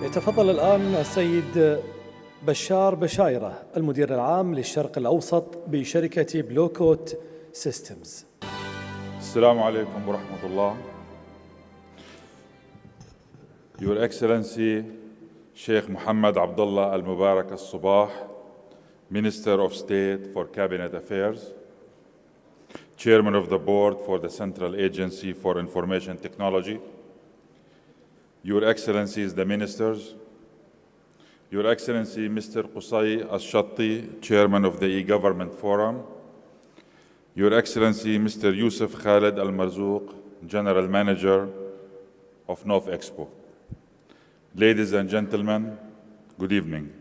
يتفضل الآن السيد بشار بشايرة المدير العام للشرق الأوسط بشركة بلوكوت سيستمز. السلام عليكم ورحمة الله. Your Excellency Sheikh Mohammed Abdullah Al Mubarak Al Sabah, Minister of State for Cabinet Affairs, Chairman of the Board for the Central Agency for Information Technology, Your Excellencies the Ministers, Your Excellency Mr. Qusay Al-Shatti, Chairman of the E-Government Forum, Your Excellency Mr. Yusuf Khalid Al-Marzouk, General Manager of North Expo. Ladies and gentlemen, good evening.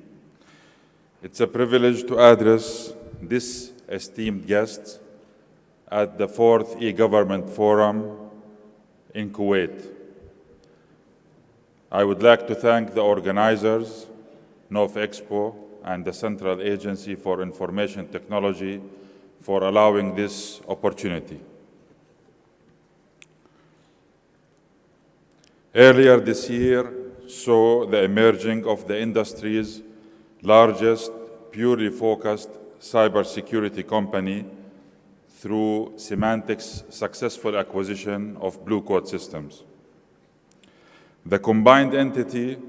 It's a privilege to address this esteemed guest at the 4th E-Government Forum in Kuwait. I would like to thank the organizers, North Expo, and the Central Agency for Information Technology for allowing this opportunity. Earlier this year saw the emerging of the industry's largest purely focused cybersecurity company through Symantec's successful acquisition of Blue Coat Systems. The combined entity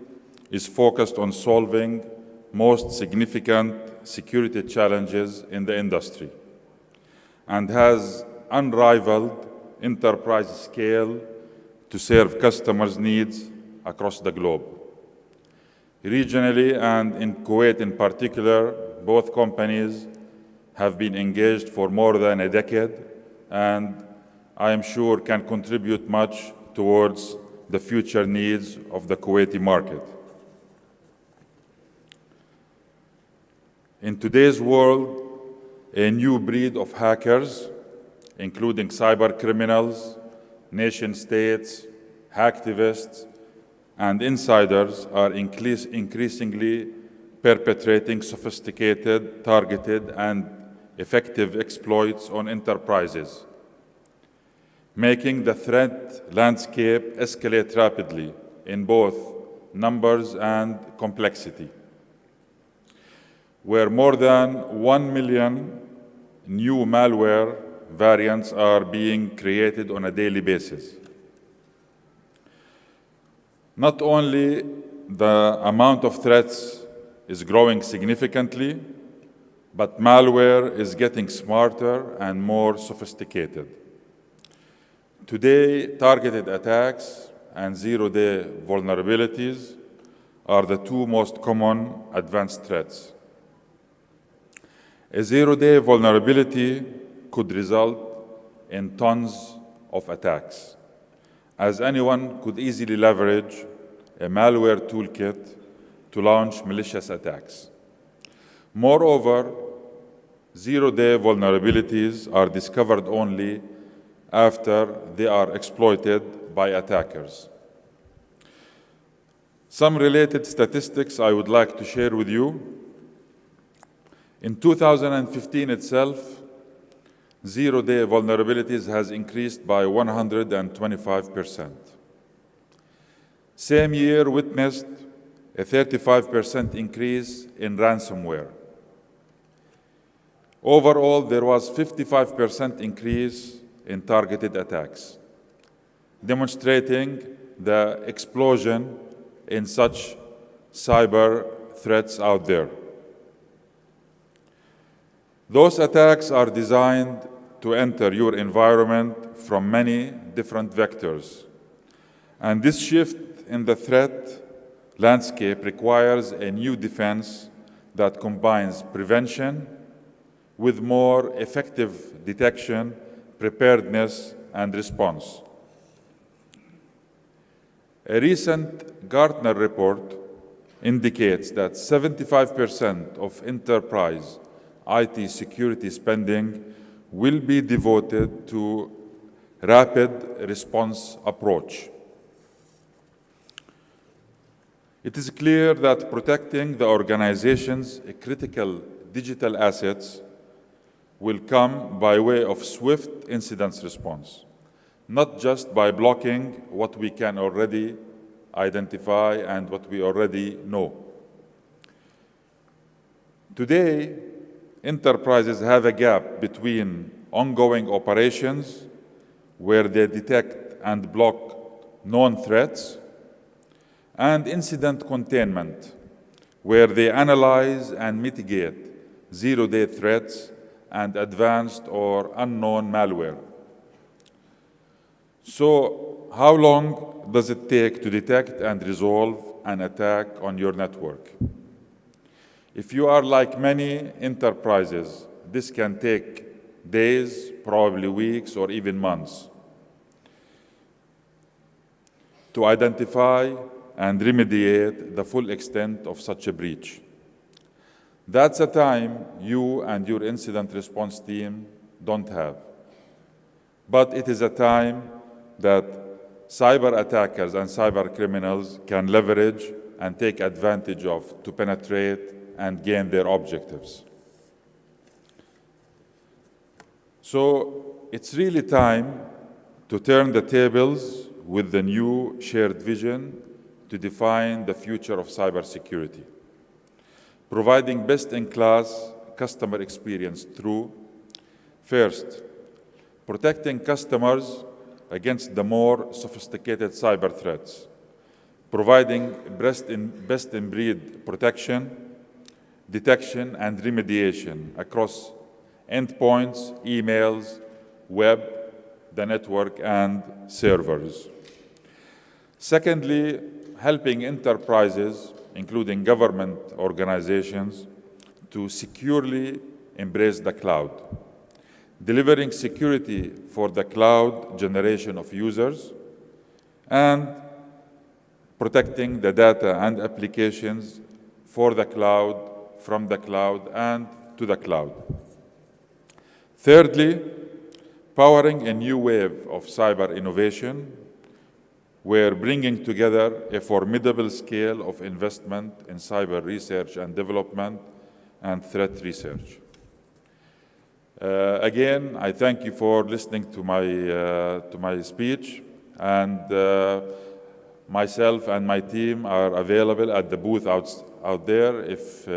is focused on solving most significant security challenges in the industry and has unrivaled enterprise scale to serve customers' needs across the globe. Regionally and in Kuwait in particular, both companies have been engaged for more than a decade and I am sure can contribute much towards the future needs of the Kuwaiti market. In today's world, a new breed of hackers, including cyber criminals, nation states, hacktivists, and insiders are increasingly perpetrating sophisticated, targeted, and effective exploits on enterprises, making the threat landscape escalate rapidly in both numbers and complexity, where more than 1 million new malware variants are being created on a daily basis. Not only the amount of threats is growing significantly, but malware is getting smarter and more sophisticated. Today, targeted attacks and zero-day vulnerabilities are the two most common advanced threats. A zero-day vulnerability could result in tons of attacks, as anyone could easily leverage a malware toolkit to launch malicious attacks. Moreover, zero-day vulnerabilities are discovered only after they are exploited by attackers. Some related statistics I would like to share with you. In 2015 itself, zero-day vulnerabilities has increased by 125%. Same year witnessed a 35% increase in ransomware. Overall, there was 55% increase in targeted attacks, demonstrating the explosion in such cyber threats out there. Those attacks are designed to enter your environment from many different vectors. And this shift in the threat landscape requires a new defense that combines prevention with more effective detection, preparedness, and response. A recent Gartner report indicates that 75% of enterprise IT security spending will be devoted to rapid response approach. It is clear that protecting the organization's critical digital assets will come by way of swift incident response, not just by blocking what we can already identify, and what we already know. Today, enterprises have a gap between ongoing operations, where they detect and block known threats, and incident containment, where they analyze and mitigate zero-day threats and advanced or unknown malware. So, how long does it take to detect and resolve an attack on your network? If you are like many enterprises, this can take days, probably weeks, or even months to identify and remediate the full extent of such a breach. That's a time you and your incident response team don't have. But it is a time that cyber attackers and cyber criminals can leverage and take advantage of to penetrate and gain their objectives. So it's really time to turn the tables with the new shared vision to define the future of cybersecurity, providing best-in-class customer experience through, first, protecting customers against the more sophisticated cyber threats, providing best-in-breed protection, detection, and remediation across endpoints, emails, web, the network, and servers. Secondly, helping enterprises, including government organizations, to securely embrace the cloud, delivering security for the cloud generation of users, and protecting the data and applications for the cloud, from the cloud, and to the cloud. Thirdly, powering a new wave of cyber innovation, where bringing together a formidable scale of investment in cyber research and development and threat research. Again, I thank you for listening to my speech, and myself and my team are available at the booth out there. If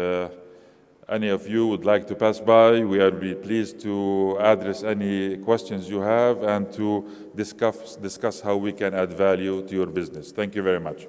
any of you would like to pass by, we will be pleased to address any questions you have and to discuss how we can add value to your business. Thank you very much.